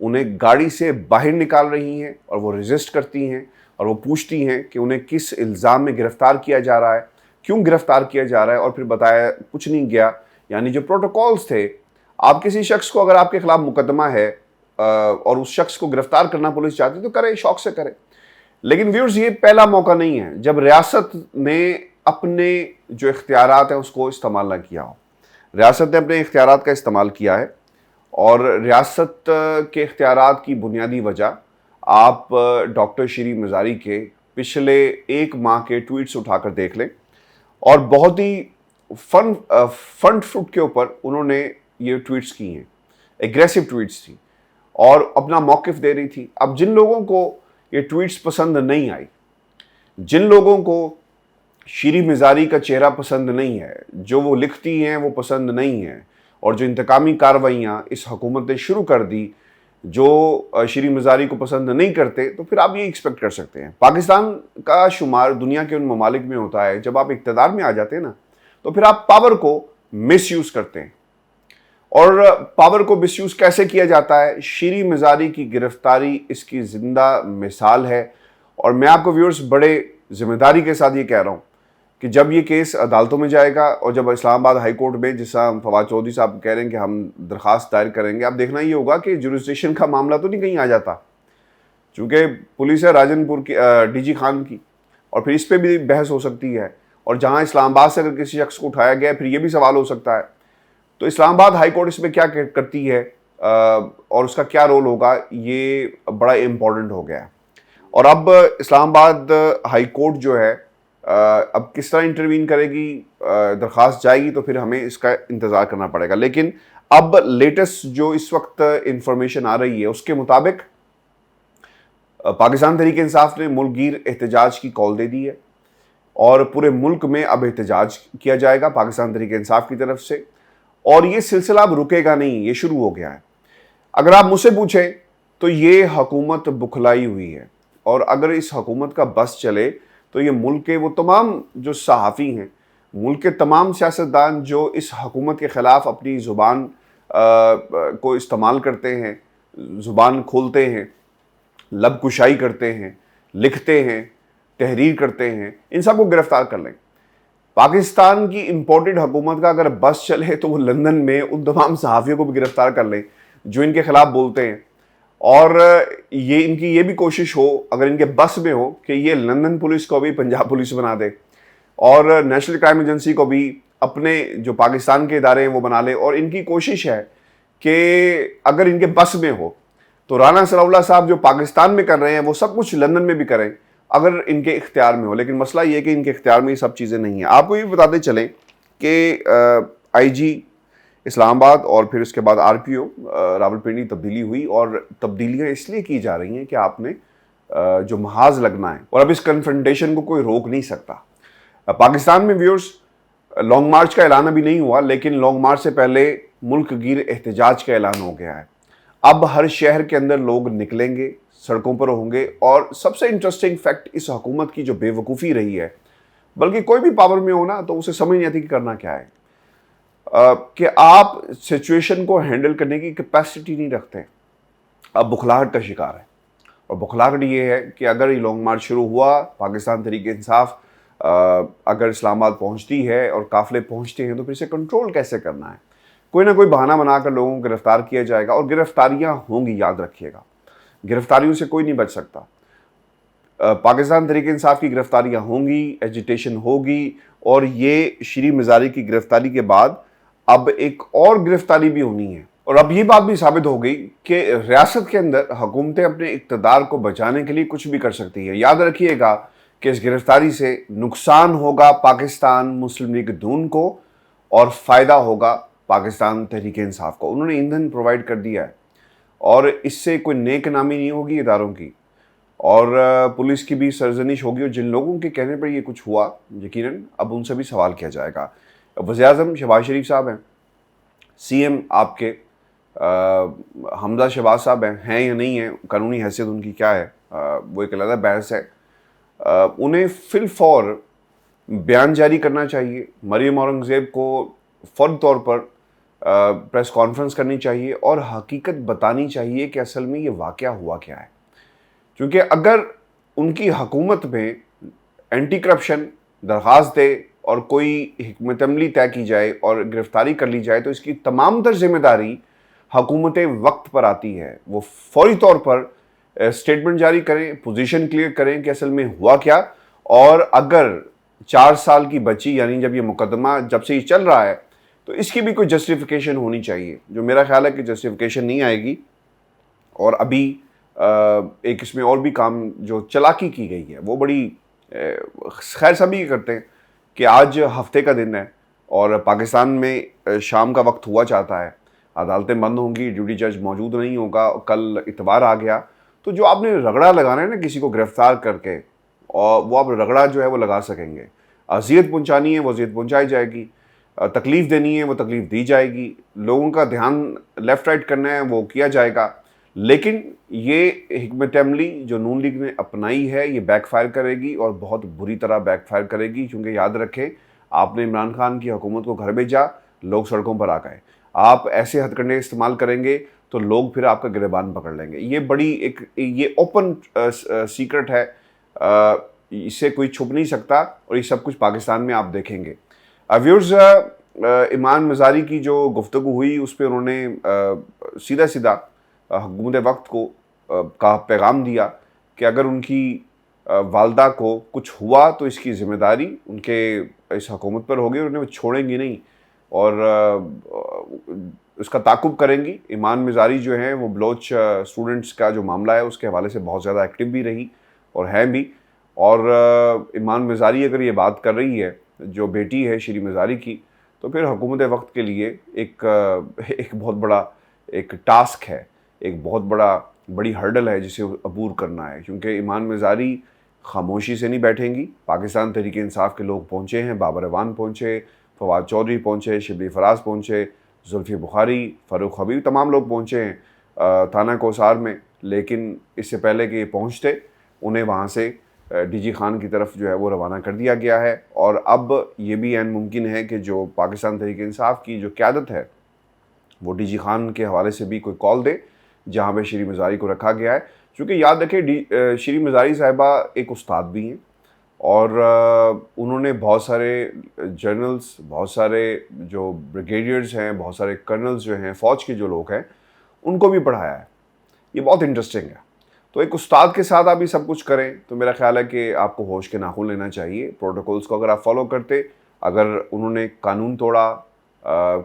انہیں گاڑی سے باہر نکال رہی ہیں اور وہ ریزسٹ کرتی ہیں اور وہ پوچھتی ہیں کہ انہیں کس الزام میں گرفتار کیا جا رہا ہے، کیوں گرفتار کیا جا رہا ہے، اور پھر بتایا کچھ نہیں گیا. یعنی جو پروٹوکولز تھے، آپ کسی شخص کو اگر آپ کے خلاف مقدمہ ہے اور اس شخص کو گرفتار کرنا پولیس چاہتی تو کرے، شوق سے کرے. لیکن ویورز یہ پہلا موقع نہیں ہے جب ریاست نے اپنے جو اختیارات ہیں اس کو استعمال نہ کیا ہو. ریاست نے اپنے اختیارات کا استعمال کیا ہے، اور ریاست کے اختیارات کی بنیادی وجہ آپ ڈاکٹر شیریں مزاری کے پچھلے 1 ماہ کے ٹویٹس اٹھا کر دیکھ لیں، اور بہت ہی فرنٹ فٹ کے اوپر انہوں نے یہ ٹویٹس کی ہیں، ایگریسو ٹویٹس تھی اور اپنا موقف دے رہی تھی. اب جن لوگوں کو یہ ٹویٹس پسند نہیں آئی، جن لوگوں کو شیریں مزاری کا چہرہ پسند نہیں ہے، جو وہ لکھتی ہیں وہ پسند نہیں ہے، اور جو انتقامی کارروائیاں اس حکومت نے شروع کر دی جو شیریں مزاری کو پسند نہیں کرتے، تو پھر آپ یہ ایکسپیکٹ کر سکتے ہیں. پاکستان کا شمار دنیا کے ان ممالک میں ہوتا ہے جب آپ اقتدار میں آ جاتے ہیں نا تو پھر آپ پاور کو مس یوز کرتے ہیں. اور پاور کو مس یوز کیسے کیا جاتا ہے؟ شیریں مزاری کی گرفتاری اس کی زندہ مثال ہے. اور میں آپ کو ویورز بڑے ذمہ داری کے ساتھ یہ کہہ رہا ہوں کہ جب یہ کیس عدالتوں میں جائے گا اور جب اسلام آباد ہائی کورٹ میں، جس طرح فواد چودھری صاحب کہہ رہے ہیں کہ ہم درخواست دائر کریں گے، اب دیکھنا یہ ہوگا کہ جورسڈکشن کا معاملہ تو نہیں کہیں آ جاتا، چونکہ پولیس ہے راجن پور کی ڈی جی خان کی، اور پھر اس پہ بھی بحث ہو سکتی ہے. اور جہاں اسلام آباد سے اگر کسی شخص کو اٹھایا گیا پھر یہ بھی سوال ہو سکتا ہے. تو اسلام آباد ہائی کورٹ اس میں کیا کرتی ہے اور اس کا کیا رول ہوگا، یہ بڑا امپورٹنٹ ہو گیا ہے. اور اب اسلام آباد ہائی کورٹ جو ہے اب کس طرح انٹروین کرے گی، درخواست جائے گی تو پھر ہمیں اس کا انتظار کرنا پڑے گا. لیکن اب لیٹسٹ جو اس وقت انفارمیشن آ رہی ہے اس کے مطابق پاکستان تحریک انصاف نے ملک گیر احتجاج کی کال دے دی ہے، اور پورے ملک میں اب احتجاج کیا جائے گا پاکستان تحریک انصاف کی طرف سے. اور یہ سلسلہ اب رکے گا نہیں، یہ شروع ہو گیا ہے. اگر آپ مجھ سے پوچھیں تو یہ حکومت بکھلائی ہوئی ہے، اور اگر اس حکومت کا بس چلے تو یہ ملک کے وہ تمام جو صحافی ہیں، ملک کے تمام سیاستدان جو اس حکومت کے خلاف اپنی زبان کو استعمال کرتے ہیں، زبان کھولتے ہیں، لب کشائی کرتے ہیں، لکھتے ہیں، تحریر کرتے ہیں، ان سب کو گرفتار کر لیں. پاکستان کی امپورٹڈ حکومت کا اگر بس چلے تو وہ لندن میں ان تمام صحافیوں کو بھی گرفتار کر لیں جو ان کے خلاف بولتے ہیں. اور یہ ان کی یہ بھی کوشش ہو، اگر ان کے بس میں ہو، کہ یہ لندن پولیس کو بھی پنجاب پولیس بنا دے، اور نیشنل کرائم ایجنسی کو بھی اپنے جو پاکستان کے ادارے ہیں وہ بنا لے. اور ان کی کوشش ہے کہ اگر ان کے بس میں ہو تو رانا ثناء اللہ صاحب جو پاکستان میں کر رہے ہیں وہ سب کچھ لندن میں بھی کریں اگر ان کے اختیار میں ہو. لیکن مسئلہ یہ ہے کہ ان کے اختیار میں یہ سب چیزیں نہیں ہیں. آپ کو یہ بتاتے چلیں کہ آئی جی اسلام آباد اور پھر اس کے بعد آر پی او راولپنڈی تبدیلی ہوئی، اور تبدیلیاں اس لیے کی جا رہی ہیں کہ آپ نے جو محاذ لگنا ہے، اور اب اس کنفرنٹیشن کو کوئی روک نہیں سکتا. پاکستان میں ویورز لانگ مارچ کا اعلان ابھی نہیں ہوا، لیکن لانگ مارچ سے پہلے ملک گیر احتجاج کا اعلان ہو گیا ہے. اب ہر شہر کے اندر لوگ نکلیں گے، سڑکوں پر ہوں گے. اور سب سے انٹرسٹنگ فیکٹ اس حکومت کی جو بے وقوفی رہی ہے، بلکہ کوئی بھی پاور میں ہونا تو اسے سمجھ نہیں آتی کہ کرنا کیا ہے، کہ آپ سچویشن کو ہینڈل کرنے کی کیپیسٹی نہیں رکھتے. اب بخلاہٹ کا شکار ہے، اور بخلاہٹ یہ ہے کہ اگر یہ لانگ مارچ شروع ہوا، پاکستان تحریک انصاف اگر اسلام آباد پہنچتی ہے اور قافلے پہنچتے ہیں تو پھر اسے کنٹرول کیسے کرنا ہے؟ کوئی نہ کوئی بہانہ بنا کر لوگوں کو گرفتار کیا جائے گا، اور گرفتاریاں ہوں گی، یاد رکھیے گا. گرفتاریوں سے کوئی نہیں بچ سکتا. پاکستان تحریک انصاف کی گرفتاریاں ہوں گی، ایجیٹیشن ہوگی، اور یہ شیریں مزاری کی گرفتاری کے بعد اب ایک اور گرفتاری بھی ہونی ہے. اور اب یہ بات بھی ثابت ہو گئی کہ ریاست کے اندر حکومتیں اپنے اقتدار کو بچانے کے لیے کچھ بھی کر سکتی ہے. یاد رکھیے گا کہ اس گرفتاری سے نقصان ہوگا پاکستان مسلم لیگ نون کو، اور فائدہ ہوگا پاکستان تحریک انصاف کو. انہوں نے ایندھن پرووائڈ کر دیا ہے، اور اس سے کوئی نیک نامی نہیں ہوگی اداروں کی، اور پولیس کی بھی سرزنش ہوگی. اور جن لوگوں کے کہنے پر یہ کچھ ہوا، یقیناً اب ان سے بھی سوال کیا جائے گا. وزیر اعظم شہباز شریف صاحب ہیں، سی ایم آپ کے حمزہ شہباز صاحب ہیں یا نہیں ہیں، قانونی حیثیت ان کی کیا ہے وہ ایک علیحدہ بحث ہے. انہیں فی الفور بیان جاری کرنا چاہیے. مریم اورنگزیب کو فوری طور پر پریس کانفرنس کرنی چاہیے اور حقیقت بتانی چاہیے کہ اصل میں یہ واقعہ ہوا کیا ہے. کیونکہ اگر ان کی حکومت میں اینٹی کرپشن درخواست دے اور کوئی حکمت عملی طے کی جائے اور گرفتاری کر لی جائے تو اس کی تمام تر ذمہ داری حکومت وقت پر آتی ہے. وہ فوری طور پر اسٹیٹمنٹ جاری کریں, پوزیشن کلیئر کریں کہ اصل میں ہوا کیا. اور اگر 4 سال کی بچی, یعنی جب یہ مقدمہ جب سے یہ چل رہا ہے, تو اس کی بھی کوئی جسٹیفیکیشن ہونی چاہیے, جو میرا خیال ہے کہ جسٹیفیکیشن نہیں آئے گی. اور ابھی ایک اس میں اور بھی کام جو چلاکی کی گئی ہے وہ بڑی خیر سبھی کرتے ہیں کہ آج ہفتے کا دن ہے اور پاکستان میں شام کا وقت ہوا چاہتا ہے, عدالتیں بند ہوں گی, ڈیوٹی جج موجود نہیں ہوگا, کل اتوار آ گیا, تو جو آپ نے رگڑا لگانا ہے نا کسی کو گرفتار کر کے, اور وہ آپ رگڑا جو ہے وہ لگا سکیں گے. اذیت پہنچانی ہے وہ اذیت پہنچائی جائے گی, تکلیف دینی ہے وہ تکلیف دی جائے گی, لوگوں کا دھیان لیفٹ رائٹ کرنا ہے وہ کیا جائے گا. لیکن یہ حکمت عملی جو نون لیگ نے اپنائی ہے یہ بیک فائر کرے گی اور بہت بری طرح بیک فائر کرے گی. کیونکہ یاد رکھیں, آپ نے عمران خان کی حکومت کو گھر بھیجا, لوگ سڑکوں پر آ گئے. آپ ایسے ہتھ کنڈے استعمال کریں گے تو لوگ پھر آپ کا گریبان پکڑ لیں گے. یہ بڑی یہ اوپن سیکرٹ ہے, اس سے کوئی چھپ نہیں سکتا, اور یہ سب کچھ پاکستان میں آپ دیکھیں گے. ویورز, ایمان مزاری کی جو گفتگو ہوئی اس پہ انہوں نے سیدھا سیدھا حکومت وقت کو کا پیغام دیا کہ اگر ان کی والدہ کو کچھ ہوا تو اس کی ذمہ داری ان کے اس حکومت پر ہوگی, انہیں وہ چھوڑیں گی نہیں اور اس کا تعاقب کریں گی. ایمان مزاری جو ہیں وہ بلوچ اسٹوڈنٹس کا جو معاملہ ہے اس کے حوالے سے بہت زیادہ ایکٹیو بھی رہی اور ہیں بھی. اور ایمان مزاری اگر یہ بات کر رہی ہے جو بیٹی ہے شری مزاری کی, تو پھر حکومت وقت کے لیے ایک بہت بڑا ایک ٹاسک ہے, ایک بہت بڑی ہرڈل ہے جسے عبور کرنا ہے. کیونکہ ایمان مزاری خاموشی سے نہیں بیٹھیں گی. پاکستان تحریک انصاف کے لوگ پہنچے ہیں, بابر اعوان پہنچے, فواد چودھری پہنچے, شبلی فراز پہنچے, زلفی بخاری, فاروق حبیب, تمام لوگ پہنچے ہیں تھانہ کوثار میں. لیکن اس سے پہلے کہ یہ پہنچتے انہیں وہاں سے ڈی جی خان کی طرف جو ہے وہ روانہ کر دیا گیا ہے. اور اب یہ بھی عین ممکن ہے کہ جو پاکستان تحریک انصاف کی جو قیادت ہے وہ ڈی جی خان کے حوالے سے بھی کوئی کال دے جہاں پہ شری مزاری کو رکھا گیا ہے. چونکہ یاد رکھیں شری مزاری صاحبہ ایک استاد بھی ہیں اور انہوں نے بہت سارے جنرلز, بہت سارے جو بریگیڈیئرز ہیں, بہت سارے کرنلز جو ہیں فوج کے جو لوگ ہیں ان کو بھی پڑھایا ہے. یہ بہت انٹرسٹنگ ہے. تو ایک استاد کے ساتھ آپ یہ سب کچھ کریں تو میرا خیال ہے کہ آپ کو ہوش کے ناخن لینا چاہیے. پروٹوکولز کو اگر آپ فالو کرتے, اگر انہوں نے قانون توڑا,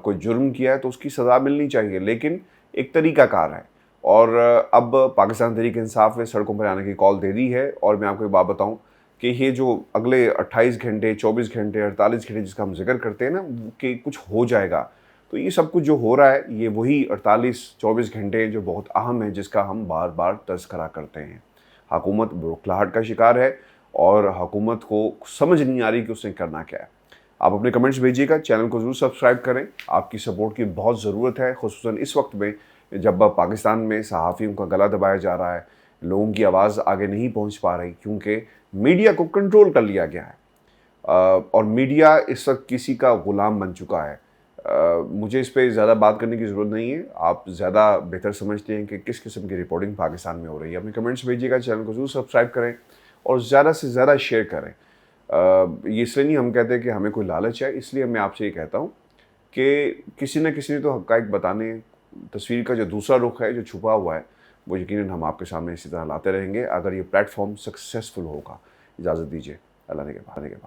کوئی جرم کیا ہے تو اس کی سزا ملنی چاہیے, لیکن ایک طریقہ کار ہے. اور اب پاکستان تحریک انصاف نے سڑکوں پر آنے کی کال دے دی ہے. اور میں آپ کو ایک بات بتاؤں کہ یہ جو اگلے 28 گھنٹے, 24 گھنٹے, 48 گھنٹے جس کا ہم ذکر کرتے ہیں نا کہ کچھ ہو جائے گا, تو یہ سب کچھ جو ہو رہا ہے یہ وہی 48-24 گھنٹے جو بہت اہم ہے جس کا ہم بار بار تذکرہ کرتے ہیں. حکومت بروکلاہٹ کا شکار ہے اور حکومت کو سمجھ نہیں آ رہی کہ اس نے کرنا کیا ہے. آپ اپنے کمنٹس بھیجیے گا, چینل کو ضرور سبسکرائب کریں. آپ کی سپورٹ کی بہت ضرورت ہے, خصوصاً اس وقت میں جب پاکستان میں صحافیوں کا گلا دبایا جا رہا ہے, لوگوں کی آواز آگے نہیں پہنچ پا رہی کیونکہ میڈیا کو کنٹرول کر لیا گیا ہے. اور میڈیا اس وقت کسی کا غلام بن چکا ہے. مجھے اس پہ زیادہ بات کرنے کی ضرورت نہیں ہے, آپ زیادہ بہتر سمجھتے ہیں کہ کس قسم کی رپورٹنگ پاکستان میں ہو رہی ہے. اپنے کمنٹس بھیجیے گا, چینل کو ضرور سبسکرائب کریں اور زیادہ سے زیادہ شیئر کریں. یہ اس لیے نہیں ہم کہتے کہ ہمیں کوئی لالچ ہے, اس لیے میں آپ سے یہ کہتا ہوں کہ کسی نہ کسی نے تو حقائق بتانے, تصویر کا جو دوسرا رخ ہے جو چھپا ہوا ہے وہ یقیناً ہم آپ کے سامنے اسی طرح لاتے رہیں گے اگر یہ پلیٹ فارم سکسیسفل ہوگا. اجازت دیجیے, اللہ نے کے بعد.